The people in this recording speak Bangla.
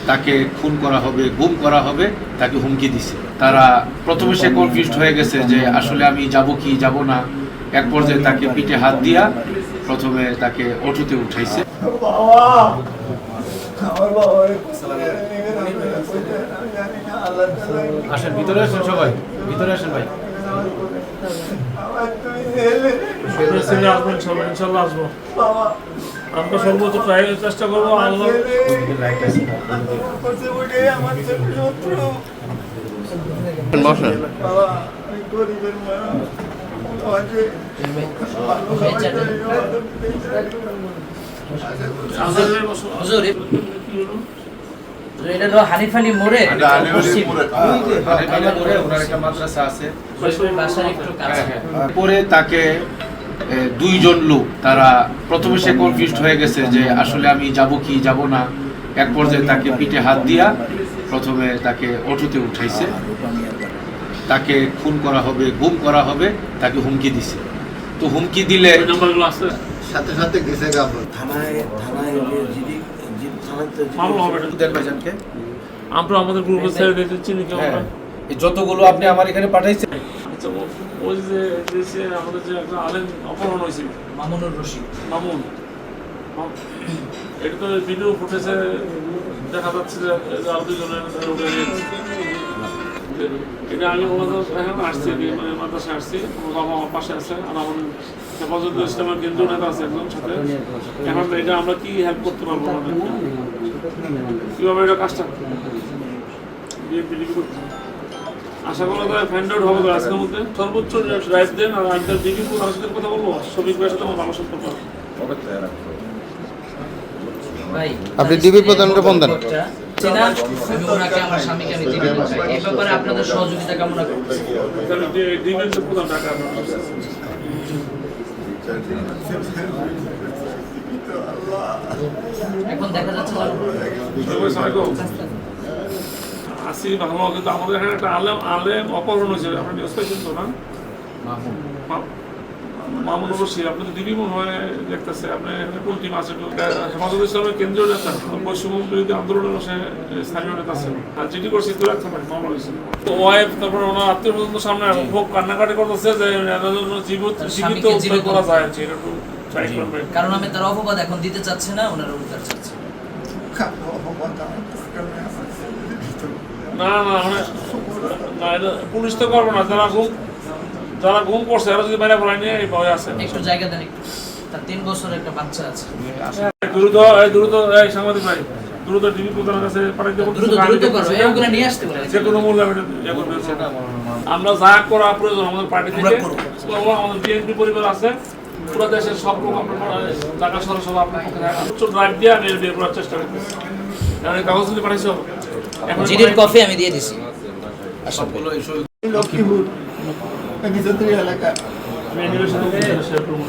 তাকে খুন করা হবে, গুম করা হবে, তাকে হুমকি দিছে। তারা প্রথমে সে কনফিউজড হয়ে গেছে যে আসলে আমি যাব কি যাব না। এক পর্যায়ে তাকে পিঠে হাত দিয়া প্রথমে তাকে অটোতে উঠাইছে। আসেন ভিতরে, আসেন সবাই ভিতরে, আসেন ভাই। ইনশাল্লাহ আসবো। আমরা সর্বোচ্চ ট্রাই চেষ্টা করবো। আল্লাহ এটা তো হানিফালি মোড়ে মাদ্রাসা আছে পরে তাকে দুইজন লোক, তারা প্রথমে সে কনফিউজড হয়ে গেছে যে আসলে আমি যাব কি যাব না। এক পর্যায়ে তাকে পিঠে হাত দিয়া প্রথমে তাকে অটোতে উঠাইছে। তাকে খুন করা হবে, গুম করা হবে, তাকে হুমকি দিছে। তো হুমকি দিলে সাথে সাথে গেছে আমরা আমাদের গ্রুপে ছেড়ে দিতে চিনি কেউ যতগুলো আপনি আমার এখানে পাঠাইছেন। আচ্ছা, ওই যে দেশে আমাদের যে একটা আলেম অপহরণ হয়েছিল, মামুনুর রশিদ, মামুন, এটা তো ভিডিও ফুটেজে দেখা যাচ্ছে যে আরো দুজনের এটা আমি ওনাদের এখন আসছি, মানে মাদ্রাসায় আসছি, আমার বাবা আমার পাশে আছে, আর আমাদের হেফাজতুল ইসলামের কেন্দ্রীয় নেতা আছে একজন সাথে। এখন এটা আমরা কি হেল্প করতে পারবো আমাদের, কিভাবে এটা কাজটা আশা করা যায় ফাইন্ড আউট হবে আজকের মধ্যে। সর্বোচ্চ ড্রাইভ দেন। আর আমি তার ডিবি প্রধানের সাথে কথা বলবো, শফিক ভাইয়ের সাথে আমার ভালো সম্পর্ক। আপনি ডিবি প্রধানকে ফোন দেন। আমি ওনাকে, আমার স্বামীকে আমি দিবি এই ব্যাপারে আপনাদের সহযোগিতা কামনা করছি। ডিবির প্রধান টাকা এখন দেখা যাচ্ছে আসি ভালো, কিন্তু আমাদের এখানে একটা আলেম অপহরণ হয়েছে, আপনার নিউজ পাইছেন তো না? মামুন রশিদ, আপনি তো দিবি মনে হয় দেখতেছে, আপনার এখানে কোন টিম আছে? হেফাজতুল ইসলামের কেন্দ্রীয় নেতা, বৈষম্য বিরোধী আন্দোলনের স্থানীয় নেতা আছে। আর যেটি করছে তো রাখতে পারে মামলা হয়েছে। ওয়াইফ, তারপরে ওনার আত্মীয় স্বজন সামনে খুব কান্নাকাটি করতেছে যে জীবিত উদ্ধার করা যায় আর কি। এটা একটু ট্রাই করবেন, কারণ আমি তার অপবাদ এখন দিতে চাচ্ছে না, ওনার উদ্ধার চাচ্ছে। না না, মানে না, এটা পুলিশ তো করবো না। যারা গুম করছে এরা যদি বাইরে পড়ায় নিয়ে এই ভয় আছে। একটু জায়গা দেন, একটু। তার 3 বছরের একটা বাচ্চা আছে। দ্রুত এই সাংবাদিক ভাই, দ্রুত ডিবি প্রধানের কাছে পাঠাইতে বলতে, ওগুলো নিয়ে আসতে বলে যে কোনো মূল্যে আমরা যা করা প্রয়োজন আমাদের পার্টি থেকে, আমাদের বিএনপি পরিবার আছে, পুরো দেশের সব লোক আপনার ঢাকা শহর সব আপনার পক্ষে ড্রাইভ দিয়ে আমি বিয়ে করার চেষ্টা করতেছি। কারণ কাগজগুলি পাঠাইছো, এখন জিডির কফি আমি দিয়ে দিছি। সবগুলো লক্ষ্মীপুর নিযন্ত্রী এলাকা, আমি অ্যানিমেশন শেয়ার করবো।